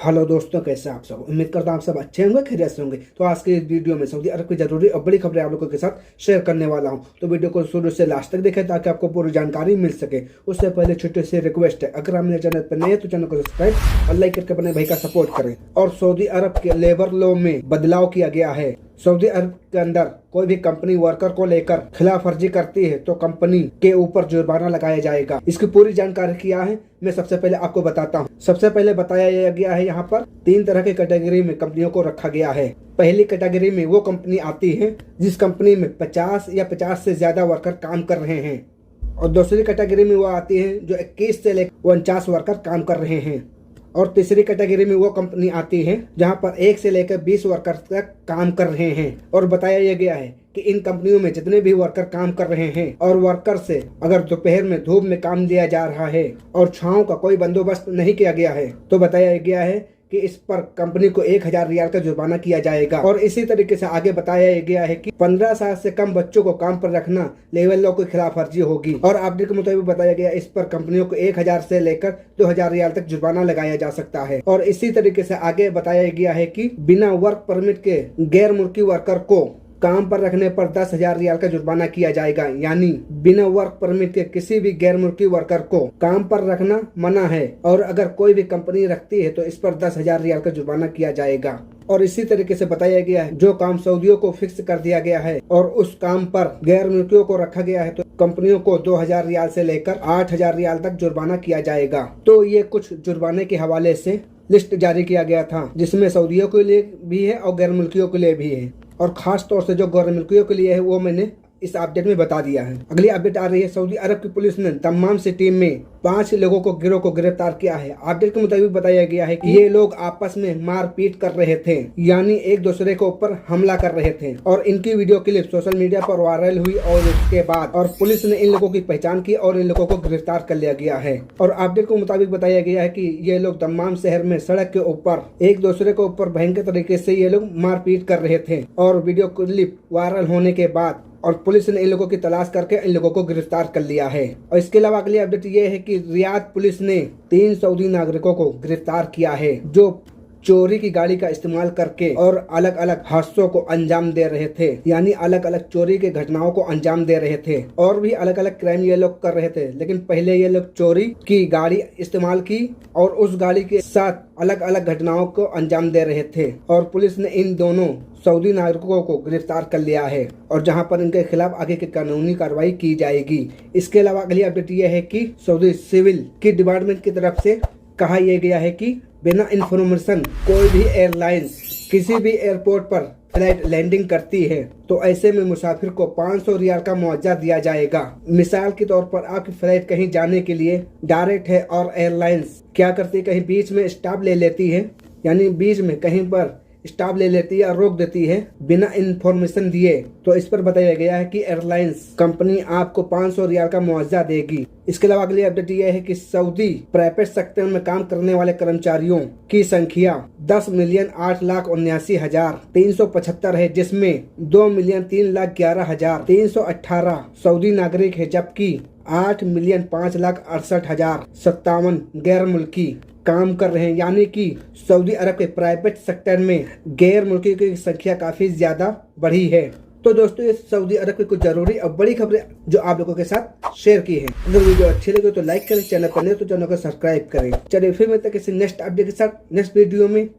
Hello दोस्तों, कैसे आप सब। उम्मीद करता हूँ आप सब अच्छे होंगे, खैरियत से होंगे। तो आज के इस वीडियो में सऊदी अरब की जरूरी और बड़ी खबरें आप लोगों के साथ शेयर करने वाला हूँ। तो वीडियो को शुरू से लास्ट तक देखें ताकि आपको पूरी जानकारी मिल सके। उससे पहले छोटी सी रिक्वेस्ट है, अगर आप मेरे चैनल पर नए हैं तो चैनल को सब्सक्राइब और लाइक करके अपने भाई का सपोर्ट करें। और सऊदी अरब के लेबर लॉ में बदलाव किया गया है। सऊदी अरब के अंदर कोई भी कंपनी वर्कर को लेकर खिलाफ वर्जी करती है तो कंपनी के ऊपर जुर्माना लगाया जाएगा। इसकी पूरी जानकारी क्या है मैं सबसे पहले आपको बताता हूँ। सबसे पहले बताया गया है यहाँ पर 3 तरह के कैटेगरी में कंपनियों को रखा गया है। पहली कैटेगरी में वो कंपनी आती है जिस कंपनी में 50 या 50 से ज्यादा वर्कर काम कर रहे हैं। और दूसरी कैटेगरी में वो आती है जो 21 से लेकर 49 वर्कर काम कर रहे हैं। और तीसरी कैटेगरी में वो कंपनी आती है जहां पर 1 से लेकर 20 वर्कर तक काम कर रहे हैं। और बताया यह गया है कि इन कंपनियों में जितने भी वर्कर काम कर रहे हैं और वर्कर से अगर दोपहर में धूप में काम दिया जा रहा है और छांव का कोई बंदोबस्त नहीं किया गया है तो बताया गया है कि इस पर कंपनी को 1000 रियाल का जुर्माना किया जाएगा। और इसी तरीके से आगे बताया गया है कि 15 साल से कम बच्चों को काम पर रखना लेबर लॉ के खिलाफ वर्जी होगी। और अपडेट के मुताबिक बताया गया इस पर कंपनियों को 1000 से लेकर 2000 रियाल तक जुर्माना लगाया जा सकता है। और इसी तरीके से आगे बताया गया है कि बिना वर्क परमिट के गैर मुल्की वर्कर को काम पर रखने पर 10,000 रियाल का जुर्माना किया जाएगा। यानी बिना वर्क परमिट के किसी भी गैर मुल्की वर्कर को काम पर रखना मना है। और अगर कोई भी कंपनी रखती है तो इस पर 10,000 रियाल का जुर्माना किया जाएगा। और इसी तरीके से बताया गया है जो काम सऊदियों को फिक्स कर दिया गया है और उस काम पर गैर मुल्कियों को रखा गया है तो कंपनियों को 2000 रियाल से लेकर 8000 रियाल तक जुर्माना किया जाएगा। तो ये कुछ जुर्माने के हवाले से लिस्ट जारी किया गया था जिसमें सऊदियों के लिए भी है और गैर मुल्कियों के लिए भी है। और खास तौर से जो गैर मुल्कियों के लिए है वो मैंने इस अपडेट में बता दिया है। अगली अपडेट आ रही है, सऊदी अरब की पुलिस ने दम्माम सिटी में 5 लोगों को गिरफ्तार किया है। अपडेट के मुताबिक बताया गया है कि ये लोग आपस में मारपीट कर रहे थे, यानी एक दूसरे के ऊपर हमला कर रहे थे। और इनकी वीडियो क्लिप सोशल मीडिया पर वायरल हुई और इसके बाद और पुलिस ने इन लोगों की पहचान की और इन लोगों को गिरफ्तार कर लिया गया है। और अपडेट के मुताबिक बताया गया है कि ये लोग दम्माम शहर में सड़क के ऊपर एक दूसरे के ऊपर भयंकर तरीके से ये लोग मारपीट कर रहे थे। और वीडियो क्लिप वायरल होने के बाद और पुलिस ने इन लोगों की तलाश करके इन लोगों को गिरफ्तार कर लिया है। और इसके अलावा अगली अपडेट ये है कि रियाद पुलिस ने 3 सऊदी नागरिकों को गिरफ्तार किया है जो चोरी की गाड़ी का इस्तेमाल करके और अलग अलग हादसों को अंजाम दे रहे थे। यानी अलग अलग चोरी के घटनाओं को अंजाम दे रहे थे और भी अलग अलग क्राइम ये लोग कर रहे थे। लेकिन पहले ये लोग चोरी की गाड़ी इस्तेमाल की और उस गाड़ी के साथ अलग अलग घटनाओं को अंजाम दे रहे थे। और पुलिस ने इन दोनों सऊदी नागरिकों को गिरफ्तार कर लिया है और जहां पर इनके खिलाफ आगे की कानूनी कार्रवाई की जाएगी। इसके अलावा अगली अपडेट यह है कि सऊदी सिविल की डिपार्टमेंट की तरफ से कहा यह गया है कि बिना इंफॉर्मेशन कोई भी एयरलाइंस किसी भी एयरपोर्ट पर फ्लाइट लैंडिंग करती है तो ऐसे में मुसाफिर को 500 रियाल का मुआवजा दिया जाएगा। मिसाल के तौर पर आपकी फ्लाइट कहीं जाने के लिए डायरेक्ट है और एयरलाइंस क्या करती है, कहीं बीच में स्टॉप ले लेती है, यानी बीच में कहीं पर स्टॉप ले लेती है और रोक देती है बिना इंफॉर्मेशन दिए। तो इस पर बताया गया है कि एयरलाइंस कंपनी आपको 500 रियाल का मुआवजा देगी। इसके अलावा अगली अपडेट यह है कि सऊदी प्राइवेट सेक्टर में काम करने वाले कर्मचारियों की संख्या 10,879,375 है, जिसमें 2,03,11,318 सऊदी नागरिक है जबकि 8,05,68,057 गैर मुल्की काम कर रहे हैं। यानी कि सऊदी अरब के प्राइवेट सेक्टर में गैर मुल्की की संख्या काफी ज्यादा बढ़ी है। तो दोस्तों ये सऊदी अरब की कुछ जरूरी और बड़ी खबरें जो आप लोगों के साथ शेयर की है। अगर वीडियो अच्छी लगे तो लाइक करें, चैनल पर नए तो चैनल को सब्सक्राइब करें। चलिए फिर मिलते हैं किसी नेक्स्ट अपडेट के साथ नेक्स्ट वीडियो में।